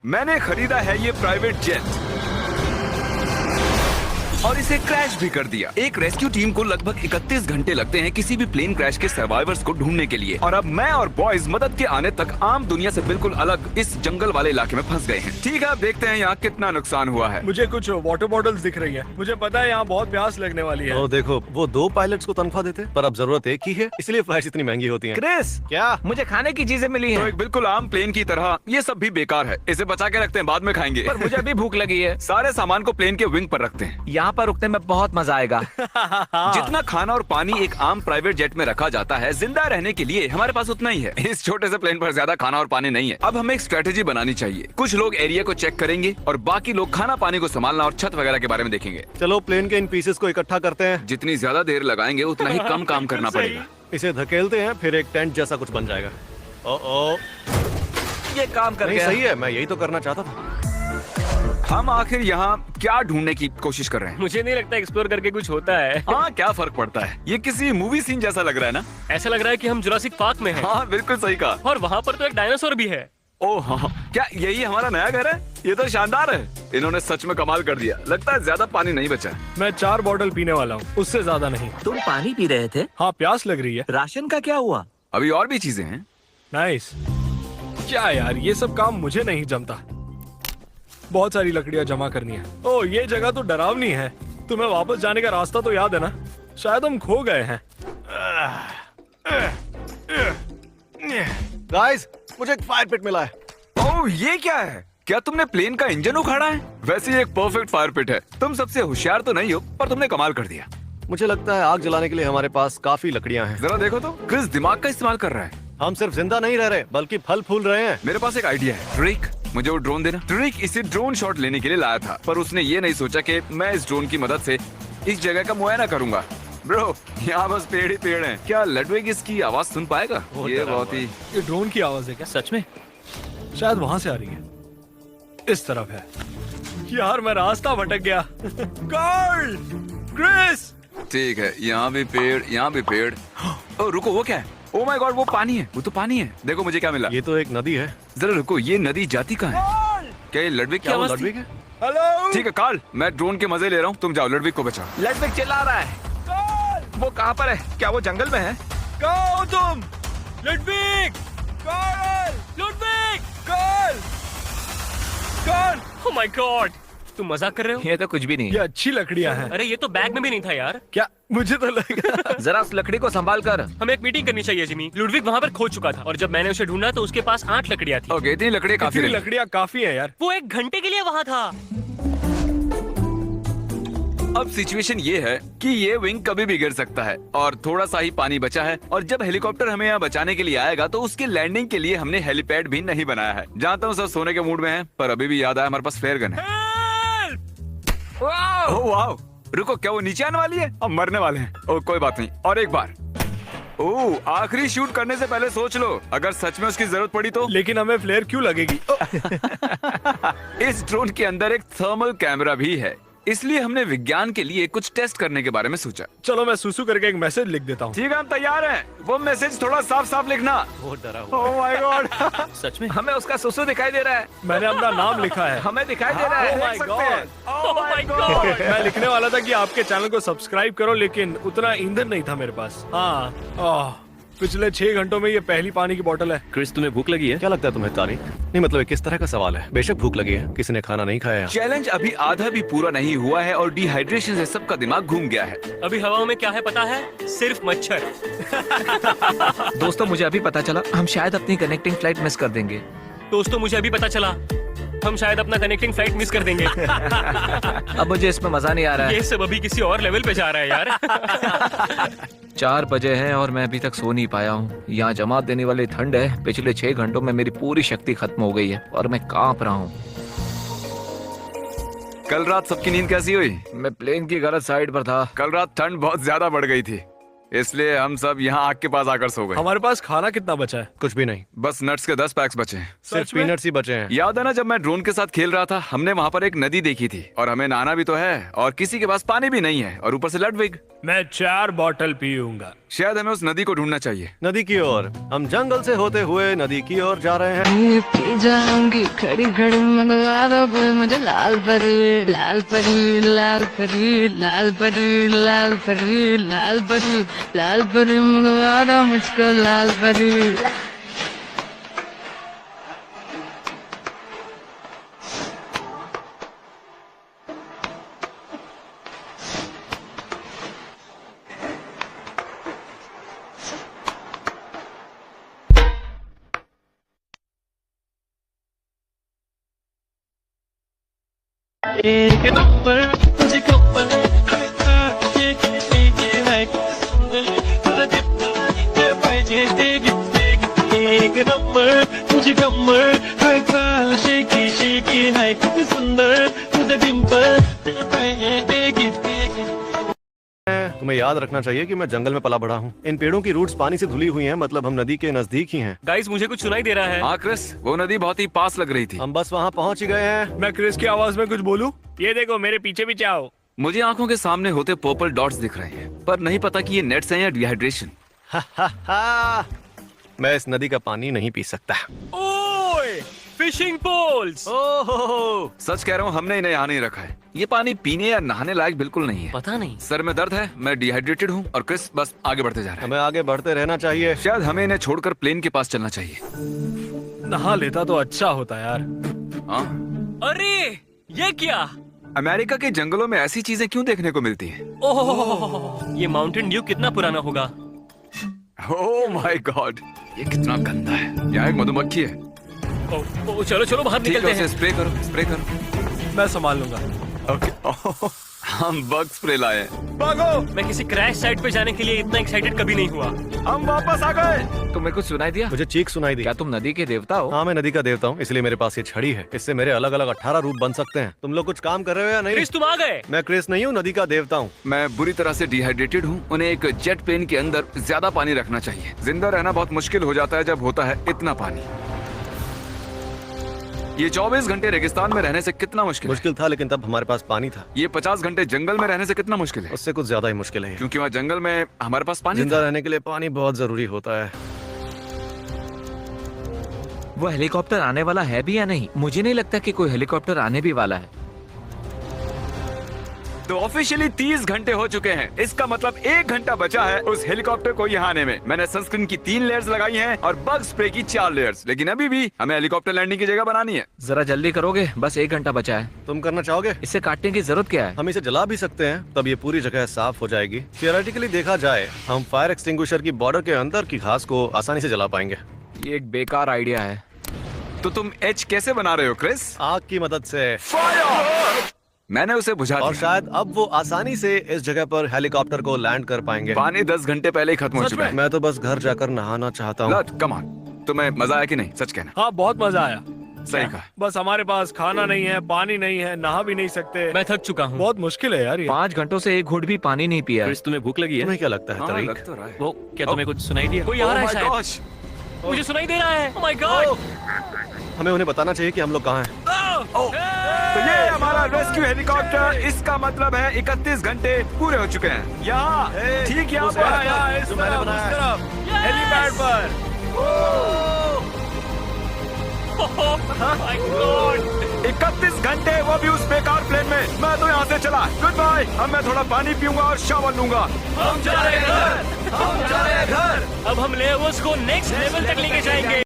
मैंने खरीदा है ये प्राइवेट जेट और इसे क्रैश भी कर दिया। एक रेस्क्यू टीम को लगभग 31 घंटे लगते हैं किसी भी प्लेन क्रैश के सर्वाइवर्स को ढूंढने के लिए, और अब मैं और बॉयज मदद के आने तक आम दुनिया से बिल्कुल अलग इस जंगल वाले इलाके में फंस गए हैं। ठीक है, अब देखते हैं यहाँ कितना नुकसान हुआ है। मुझे कुछ वाटर बॉटल्स दिख रही है। मुझे पता है यहाँ बहुत प्यास लगने वाली है। ओ देखो, वो 2 पायलट्स को तनख्वाह देते, पर अब जरूरत एक ही है, इसलिए फ्लाइट्स इतनी महंगी होती हैं। क्रिस, क्या? मुझे खाने की चीजें मिली तो हैं। एक बिल्कुल आम प्लेन की तरह ये सब भी बेकार है। इसे बचा के रखते हैं, बाद में खाएंगे। पर मुझे अभी भूख लगी है। सारे सामान को प्लेन के विंग पर रखते हैं। यहाँ पर रुकने में बहुत मजा आएगा। जितना खाना और पानी एक आम प्राइवेट जेट में रखा जाता है, जिंदा रहने के लिए हमारे पास उतना ही है। इस छोटे से प्लेन पर ज्यादा खाना और पानी नहीं है। अब हमें एक स्ट्रेटेजी बनानी चाहिए। कुछ लोग एरिया को चेक करेंगे और बाकी लोग खाना पानी को संभालना और छत वगैरह के बारे में देखेंगे। चलो प्लेन के इन पीसेस को इकट्ठा करते हैं। जितनी ज्यादा देर लगाएंगे उतना ही कम काम करना पड़ेगा। इसे धकेलते हैं, फिर एक टेंट जैसा कुछ बन जाएगा। ओ ये काम कर नहीं, गया। सही है, मैं यही तो करना चाहता था। हम आखिर यहाँ क्या ढूंढने की कोशिश कर रहे हैं? मुझे नहीं लगता एक्सप्लोर करके कुछ होता है। हाँ, क्या फर्क पड़ता है? ये किसी मूवी सीन जैसा लग रहा है ना? ऐसा लग रहा है कि हम जुरासिक पार्क में हैं। हाँ, बिल्कुल सही कहा। और वहाँ पर तो एक डायनासोर भी है। ओह हाँ, क्या यही हमारा नया घर है? ये तो शानदार है। इन्होंने सच में कमाल कर दिया। लगता है ज्यादा पानी नहीं बचा है। मैं 4 बॉटल पीने वाला हूँ, उससे ज्यादा नहीं। तुम पानी पी रहे थे? हाँ, प्यास लग रही है। राशन का क्या हुआ? अभी और भी चीजें हैं। नाइस। क्या यार, ये सब काम मुझे नहीं जमता। बहुत सारी लकड़ियाँ जमा करनी है। ओह, ये जगह तो डरावनी है। तुम्हें वापस जाने का रास्ता तो याद है ना? शायद हम खो गए हैं। गाइस, मुझे एक फायर पिट मिला है। ओह, ये क्या है? क्या तुमने प्लेन का इंजन उखाड़ा है? वैसे ये एक परफेक्ट फायर पिट है। तुम सबसे होशियार तो नहीं हो, पर तुमने कमाल कर दिया। मुझे लगता है आग जलाने के लिए हमारे पास काफी लकड़ियां हैं। जरा देखो तो, क्रिस दिमाग का इस्तेमाल कर रहा है। हम सिर्फ जिंदा नहीं रह रहे, बल्कि फल फूल रहे हैं। मेरे पास एक आइडिया है। ट्रिक, मुझे वो ड्रोन देना। ट्रिक इसे ड्रोन शॉट लेने के लिए लाया था, पर उसने ये नहीं सोचा कि मैं इस ड्रोन की मदद से इस जगह का मुआयना करूंगा। ब्रो, यहाँ बस पेड़ ही पेड़ हैं। क्या लडविग इसकी आवाज सुन पाएगा? ये बहुत ही ये ड्रोन की आवाज है क्या? सच में? शायद वहाँ से आ रही है। इस तरफ है। यार, मैं रास्ता भटक गया। कार्ल! क्रिस! ठीक है। यहाँ भी पेड़, यहाँ भी पेड़। ओ रुको, वो क्या है? ओ माय गॉड, वो पानी है। वो तो पानी है। देखो मुझे क्या मिला। ये तो एक नदी है। जरा रुको, ये नदी जाती कहाँ है? क्या ये लडविग की क्या वो आवाज थी? लडविग है? हेलो! ठीक है कार्ल, मैं ड्रोन के मजे ले रहा हूँ। तुम जाओ, लडविग को बचाओ। लड़विक चिल्ला रहा है। वो कहाँ पर है? क्या वो जंगल में है? कहाँ हो तुम? Ludwig! Karl! Ludwig! Karl! Karl! Oh my God! तुम मजाक कर रहे हो? ये तो कुछ भी नहीं ये है। अच्छी लकड़ियाँ हैं। अरे ये तो बैग में भी नहीं था यार। क्या? मुझे तो लगा। जरा उस लकड़ी को संभाल कर। हमें एक मीटिंग करनी चाहिए जिमी। लुडविग वहाँ पर खो चुका था और जब मैंने उसे ढूंढा तो उसके पास 8 लकड़ियाँ थी। ओके, इतनी लकड़ी काफी इतनी रही। लकड़ियाँ काफी है यार। वो 1 घंटे के लिए वहाँ था। अब सिचुएशन ये है कि ये विंग कभी भी गिर सकता है और थोड़ा सा ही पानी बचा है, और जब हेलीकॉप्टर हमें यहाँ बचाने के लिए आएगा तो उसकी लैंडिंग के लिए हमने हेलीपैड भी नहीं बनाया है। जानता हूँ सब सोने के मूड में हैं, पर अभी भी याद आया हमारे पास फ्लेयर गन है। ओह वाह! रुको, क्या वो नीचे आने वाली है? अब मरने वाले हैं। ओह कोई बात नहीं, और एक बार। ओह, आखिरी शूट करने से पहले सोच लो, अगर सच में उसकी जरूरत पड़ी तो। लेकिन हमें फ्लेयर क्यों लगेगी? इस ड्रोन के अंदर एक थर्मल कैमरा भी है, इसलिए हमने विज्ञान के लिए कुछ टेस्ट करने के बारे में सोचा। चलो मैं सुसु करके एक मैसेज लिख देता हूँ। ठीक है, हम तैयार हैं। वो मैसेज थोड़ा साफ साफ लिखना। बहुत डरा हुआ। ओह माय गॉड! सच में? हमें उसका सुसु दिखाई दे रहा है। मैंने अपना नाम लिखा है। हमें दिखाई दे रहा Oh है। my देख सकते हैं। Oh my God! मैं लिखने वाला था कि आपके चैनल को सब्सक्राइब करो, लेकिन उतना ईंधन नहीं था मेरे पास। हाँ, पिछले 6 घंटों में ये पहली पानी की बोतल है। क्रिस, तुम्हें भूख लगी है? क्या लगता है तुम्हें तारीख? नहीं, मतलब ये किस तरह का सवाल है? बेशक भूख लगी है, किसी ने खाना नहीं खाया। चैलेंज अभी आधा भी पूरा नहीं हुआ है और डिहाइड्रेशन से सबका दिमाग घूम गया है। अभी हवाओं में क्या है पता है? सिर्फ मच्छर। दोस्तों, मुझे अभी पता चला हम शायद अपनी कनेक्टिंग फ्लाइट मिस कर देंगे। दोस्तों, मुझे अभी पता चला हम शायद अपना कनेक्टिंग फ्लाइट मिस कर देंगे। अब मुझे इसमें मजा नहीं आ रहा है। ये सब अभी किसी और लेवल पे जा रहा है यार। 4 बजे हैं और मैं अभी तक सो नहीं पाया हूँ। यहाँ जमात देने वाली ठंड है। पिछले 6 घंटों में मेरी पूरी शक्ति खत्म हो गई है और मैं कांप रहा हूँ। कल रात सबकी नींद कैसी हुई? मैं प्लेन की गलत साइड पर था। कल रात ठंड बहुत ज्यादा बढ़ गई थी, इसलिए हम सब यहाँ आग के पास आकर सो गए। हमारे पास खाना कितना बचा है? कुछ भी नहीं, बस नट्स के 10 पैक्स बचे हैं। सिर्फ सच में? पीनट्स ही बचे हैं। याद है ना, जब मैं ड्रोन के साथ खेल रहा था, हमने वहाँ पर एक नदी देखी थी और हमें नहाना भी तो है और किसी के पास पानी भी नहीं है और ऊपर से लडविग। मैं 4 बॉटल पीऊंगा। शायद हमें उस नदी को ढूंढना चाहिए। नदी की ओर। हम जंगल से होते हुए नदी की ओर जा रहे हैं। पी जाऊंगी खड़ी खड़ी मंगवा दो कोई मुझे लाल परी लाल परी लाल परी लाल परी लाल परी लाल परी लाल परी मंगवा दो मुझको लाल परी। एक नंबर तुझे कपल एक नंबर तुझे कमर शेकी शेकी है सुंदर तुझे डिंपल तुम्हें याद रखना चाहिए कि मैं जंगल में पला बड़ा हूँ। इन पेड़ों की रूट्स पानी से धुली हुई हैं, मतलब हम नदी के नजदीक ही हैं। गाइस मुझे कुछ सुनाई दे रहा है। हाँ क्रिस, वो नदी बहुत ही पास लग रही थी। हम बस वहाँ पहुँच ही गए हैं। मैं क्रिस की आवाज में कुछ बोलूं? ये देखो मेरे पीछे पीछे आओ। मुझे आंखों के सामने होते पर्पल डॉट्स दिख रहे हैं, पर नहीं पता कि ये नेट्स हैं या डिहाइड्रेशन। मैं इस नदी का पानी नहीं पी सकता। ओए फिशिंग पोल्स। ओहो, सच कह रहा हूँ, हमने इन्हें यहाँ नहीं रखा है। ये पानी पीने या नहाने लायक बिल्कुल नहीं है। पता नहीं। सर में दर्द है, मैं डिहाइड्रेटेड हूँ और क्रिस बस आगे बढ़ते जा रहा है। हमें आगे बढ़ते रहना चाहिए। शायद हमें इन्हें छोड़कर प्लेन के पास चलना चाहिए। नहा लेता तो अच्छा होता यार। हाँ? अरे ये क्या? अमेरिका के जंगलों में ऐसी चीजें क्यों देखने को मिलती हैं? ओह ये माउंटेन ड्यू कितना पुराना होगा। ओह माय गॉड, ये कितना गंदा है। यहाँ एक मधुमक्खी है। ओह चलो चलो बाहर ठीक है, निकलते उसे हैं। स्प्रे करो, स्प्रे करो। मैं संभाल लूंगा। ओके। हम बग स्प्रे लाए हैं। भागो। मैं किसी क्रैश साइट पे जाने के लिए इतना एक्साइटेड कभी नहीं हुआ। हम वापस आ गए। तुम्हें कुछ सुनाई दिया? मुझे चीख सुनाई दी। क्या तुम नदी के देवता हो? हाँ, मैं नदी का देवता हूँ, इसलिए मेरे पास ये छड़ी है। इससे मेरे अलग अलग 18 रूप बन सकते हैं। तुम लोग कुछ काम कर रहे हो या नहीं? क्रिस तुम आ गए। मैं क्रिस नहीं हूँ, नदी का देवता हूँ। मैं बुरी तरह से डिहाइड्रेटेड हूँ। उन्हें एक जेट प्लेन के अंदर ज्यादा पानी रखना चाहिए। जिंदा रहना बहुत मुश्किल हो जाता है जब होता है इतना पानी। ये 24 घंटे रेगिस्तान में रहने से कितना मुश्किल है? मुश्किल था, लेकिन तब हमारे पास पानी था। ये 50 घंटे जंगल में रहने से कितना मुश्किल है? उससे कुछ ज्यादा ही मुश्किल है। क्योंकि वहाँ जंगल में हमारे पास पानी जिंदा था। रहने के लिए पानी बहुत जरूरी होता है। वो हेलीकॉप्टर आने वाला है भी या नहीं? मुझे नहीं लगता कि कोई हेलीकॉप्टर आने भी वाला है। तो ऑफिशियली 30 घंटे हो चुके हैं। इसका मतलब 1 घंटा बचा है उस हेलीकॉप्टर को यहाँ आने में। मैंने सनस्क्रीन की 3 लेयर्स लगाई हैं और बग स्प्रे की 4 लेयर्स, लेकिन अभी भी हमें हेलीकॉप्टर लैंडिंग की जगह बनानी है। जरा जल्दी करोगे? बस 1 घंटा बचा है। तुम करना चाहोगे? इसे काटने की जरूरत क्या है? हम इसे जला भी सकते हैं, तब ये पूरी जगह साफ हो जाएगी। थियोरेटिकली देखा जाए, हम फायर एक्सटिंग्विशर की बॉर्डर के अंदर की घास को आसानी से जला पाएंगे। ये एक बेकार आइडिया है। तो तुम एच कैसे बना रहे हो क्रिस? आग की मदद से। मैंने उसे बुझा और दिया। शायद अब वो आसानी से इस जगह पर हेलीकॉप्टर को लैंड कर पाएंगे। पानी 10 घंटे पहले ही खत्म हो चुका है। मैं तो बस घर जाकर नहाना चाहता हूँ। कम ऑन, तुम्हें मजा आया कि नहीं? सच कहना। हाँ बहुत मजा आया। सही कहा। बस हमारे पास खाना नहीं है, पानी नहीं है, नहा भी नहीं सकते। मैं थक चुका हूँ। बहुत मुश्किल है यार ये। 5 घंटों से एक घूंट भी पानी नहीं पिया। क्रिस तुम्हें भूख लगी है? तुम्हें क्या लगता है हाँ, तरीक? लग तो रहा है। वो क्या तुम्हें कुछ सुनाई दिया? कोई आ Oh रहा है my शायद। gosh! मुझे सुनाई दे रहा है। ओह माय गॉड। हमें उन्हें बताना चाहिए कि हम लोग कहाँ हैं। तो ये हमारा रेस्क्यू हेलीकॉप्टर। इसका मतलब है 31 घंटे पूरे हो चुके हैं। यहाँ ठीक यहाँ पर यहाँ इस जो मैंने तरफ, बनाया उस है। तरफ, हेलीपैड पर। My God. 31 घंटे, वो भी उस बेकार प्लेन में। मैं तो यहाँ से चला। Goodbye. अब मैं थोड़ा पानी पीऊंगा और शावर लूंगा। हम जा रहे हैं घर। अब हम लेवल्स को नेक्स्ट लेवल तक लेके जाएंगे।